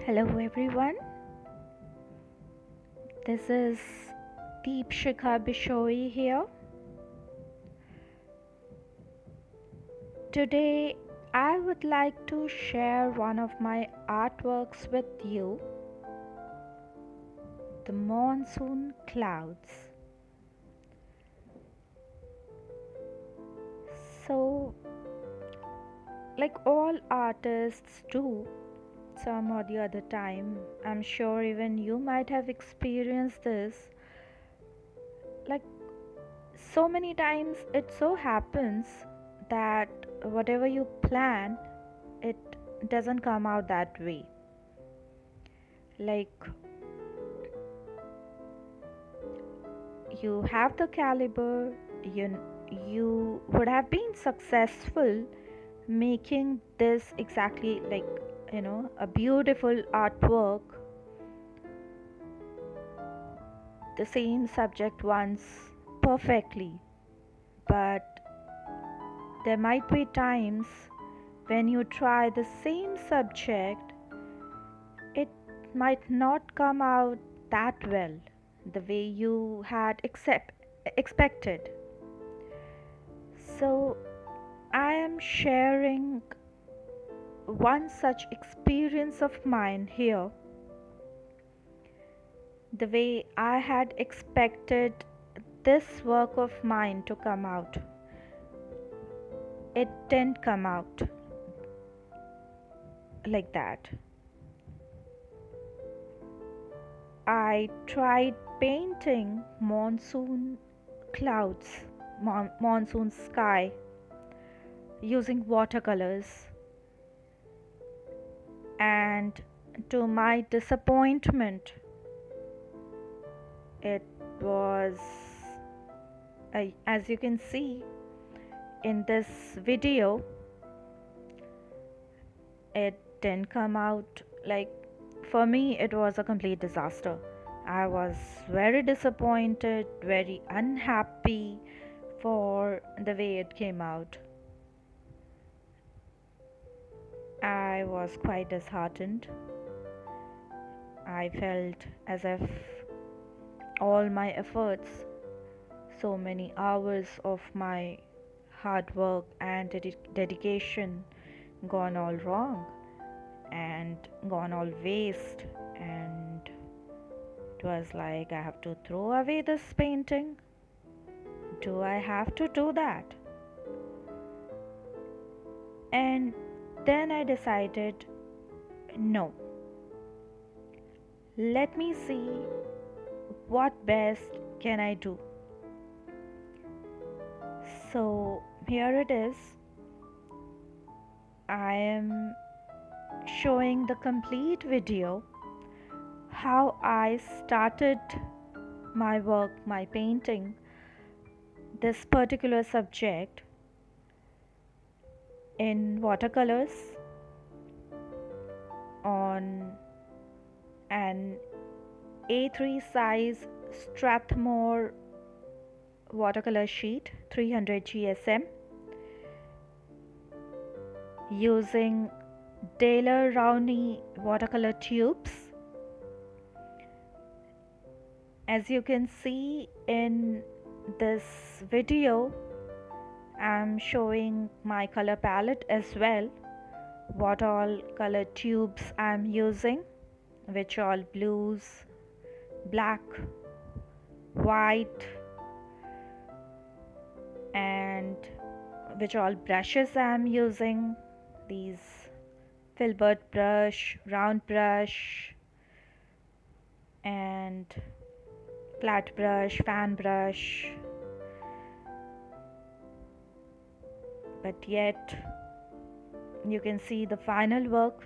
Hello everyone, this is Deep Shikha Bishoyi here. Today I would like to share one of my artworks with you, the monsoon clouds. So, like all artists do, some or the other time, I'm sure even you might have experienced this. Like so many times it so happens that whatever you plan, it doesn't come out that way. Like you have the caliber, you would have been successful making this exactly like a beautiful artwork, the same subject once perfectly. But there might be times when you try the same subject, it might not come out that well the way you had expected. So, I am sharing one such experience of mine here. The way I had expected this work of mine to come out, it didn't come out like that. I tried painting monsoon clouds, monsoon sky using watercolors, and to my disappointment, it was, as you can see in this video, it didn't come out like, for me, it was a complete disaster. I was very disappointed, very unhappy for the way it came out. I was quite disheartened. I felt as if all my efforts, so many hours of my hard work and dedication, gone all wrong and gone all waste, and it was like, I have to throw away this painting. Do I have to do that? And then I decided, no, let me see what best can I do. So here it is. I am showing the complete video how I started my work, my painting, this particular subject in watercolors on an A3 size Strathmore watercolor sheet, 300 GSM, using Daler-Rowney watercolor tubes. As you can see in this video, I'm showing my color palette as well, what all color tubes I'm using, which all blues, black, white, and which all brushes I'm using. These filbert brush, round brush, and flat brush, fan brush. But yet you can see the final work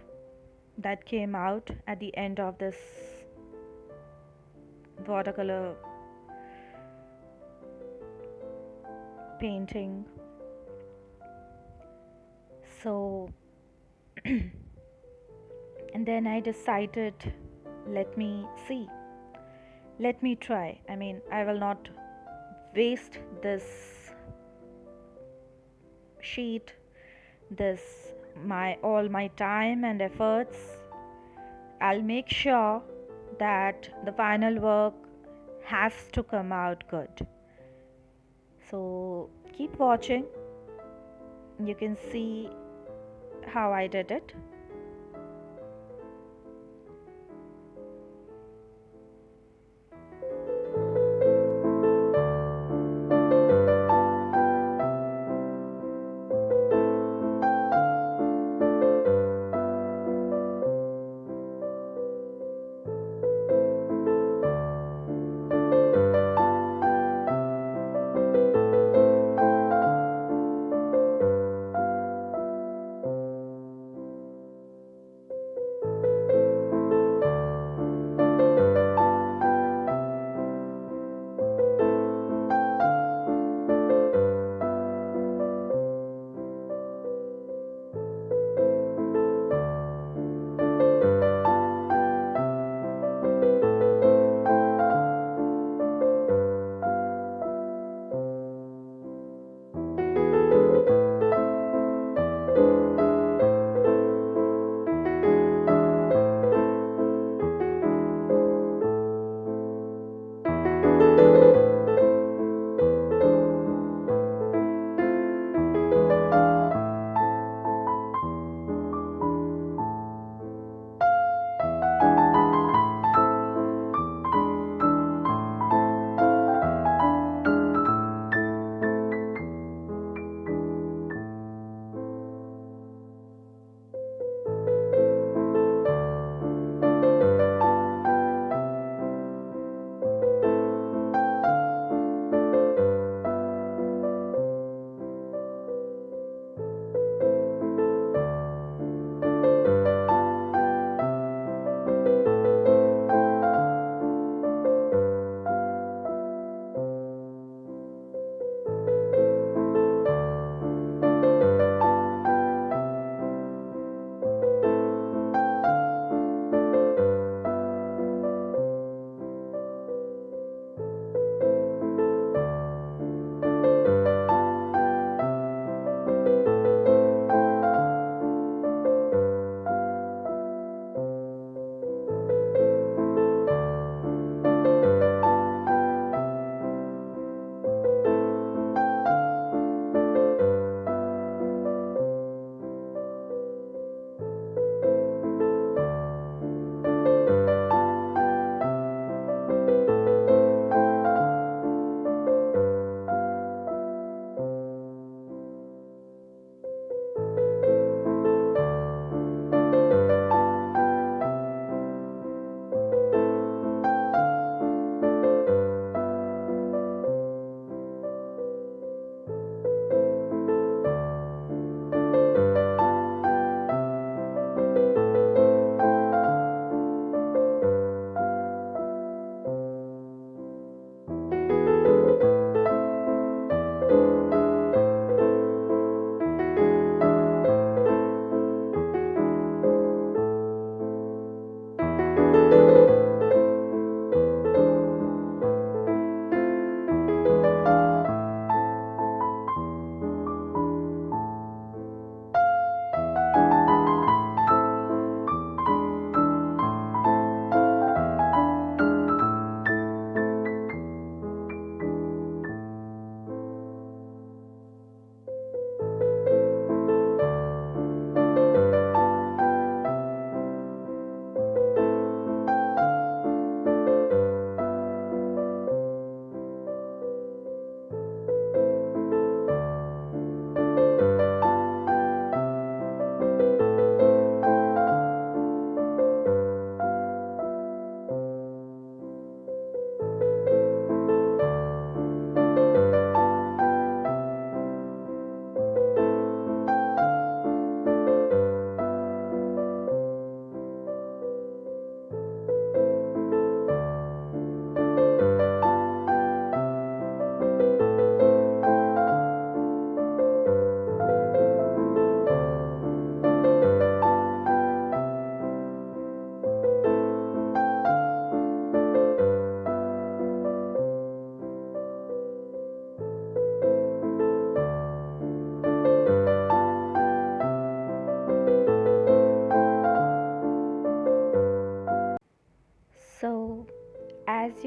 that came out at the end of this watercolor painting. So and then I decided, let me see, let me try. I mean, I will not waste this sheet, this my all my time and efforts, I'll make sure that the final work has to come out good. So keep watching. You can see how I did it.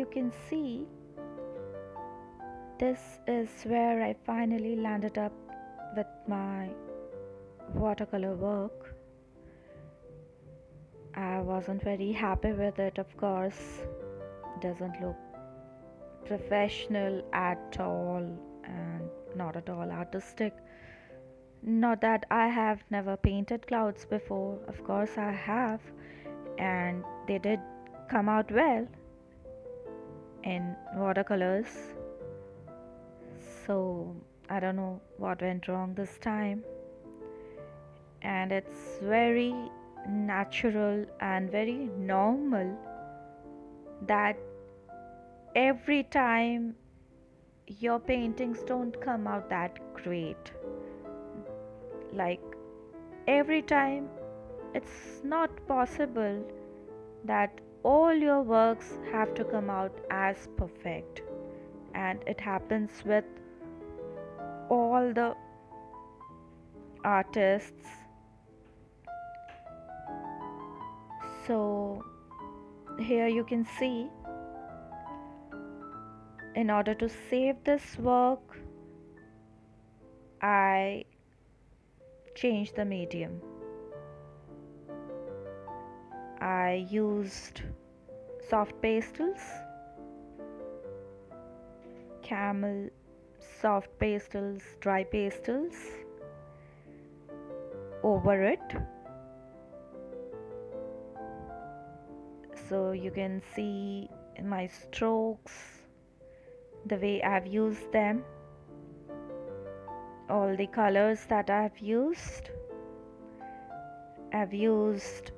you can see, this is where I finally landed up with my watercolor work. I wasn't very happy with it, of course. Doesn't look professional at all and not at all artistic. Not that I have never painted clouds before, of course I have, and they did come out well in watercolors. So I don't know what went wrong this time. And it's very natural and very normal that every time your paintings don't come out that great. Like every time, it's not possible that all your works have to come out as perfect, and it happens with all the artists. So here you can see, in order to save this work, I changed the medium. I used soft pastels, camel soft pastels, dry pastels over it. So you can see my strokes, the way I've used them, all the colors that I've used. I've used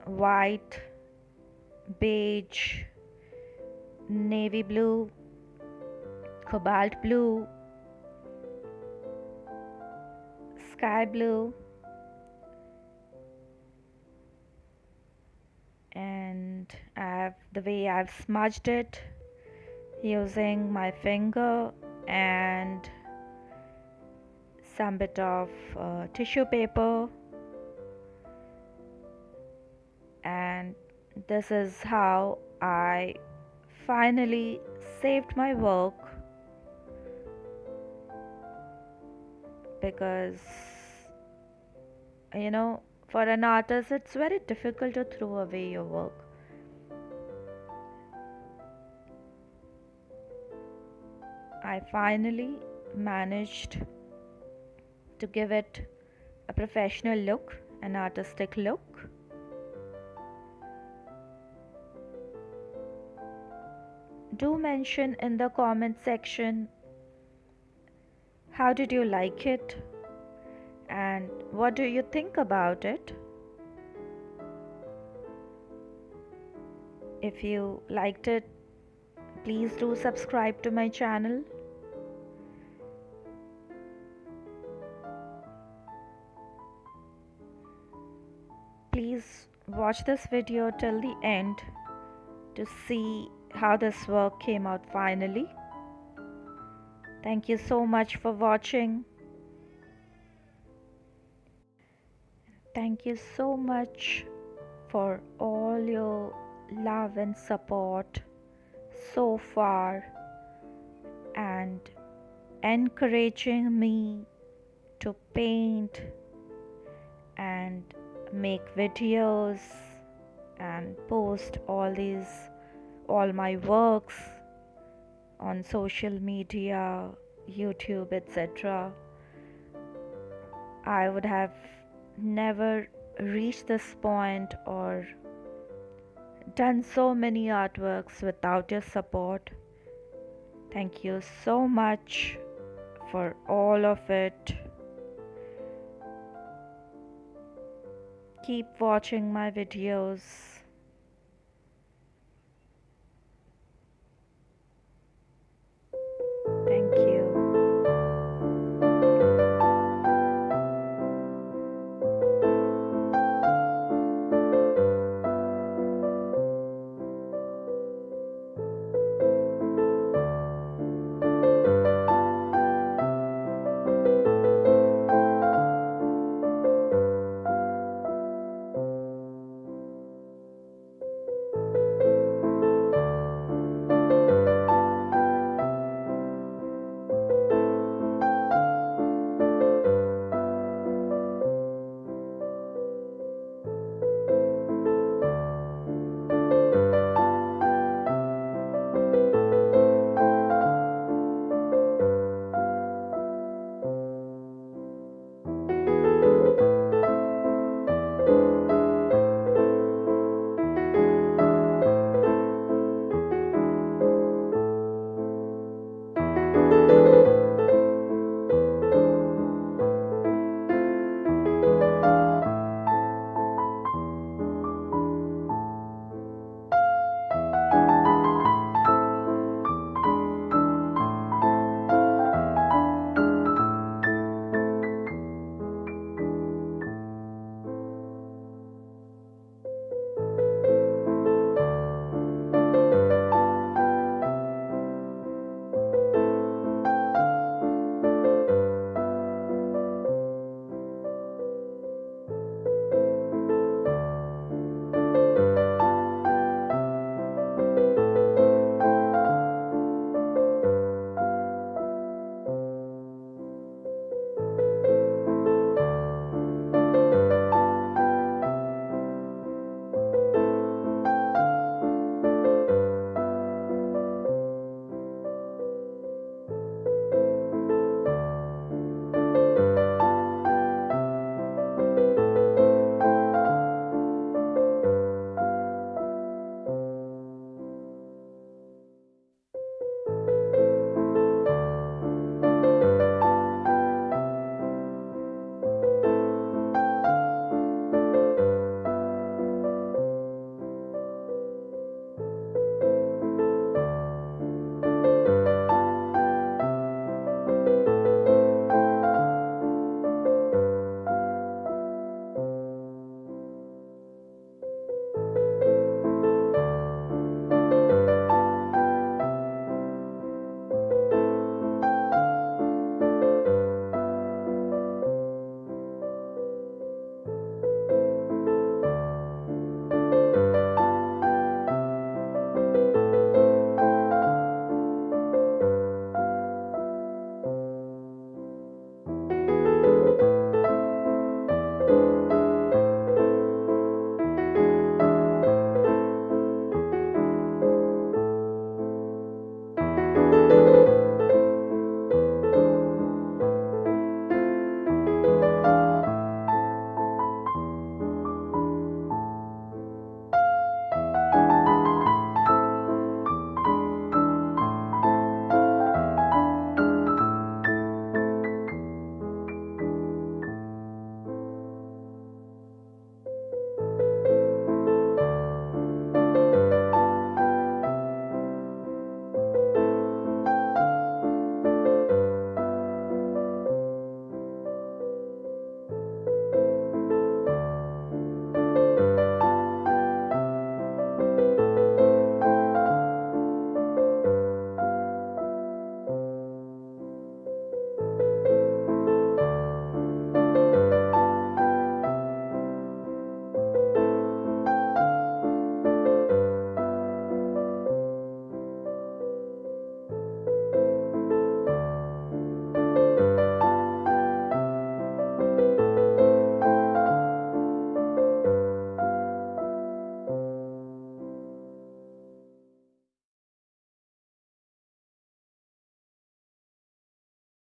white, beige, navy blue, cobalt blue, sky blue, and the way I've smudged it using my finger and some bit of tissue paper. And this is how I finally saved my work, because for an artist it's very difficult to throw away your work. I finally managed to give it a professional look, an artistic look. Do mention in the comment section, how did you like it and what do you think about it? If you liked it, please do subscribe to my channel. Please watch this video till the end to see how this work came out finally. Thank you so much for watching. Thank you so much for all your love and support so far, and encouraging me to paint and make videos and post all my works on social media, YouTube, etc. I would have never reached this point or done so many artworks without your support. Thank you so much for all of it. Keep watching my videos.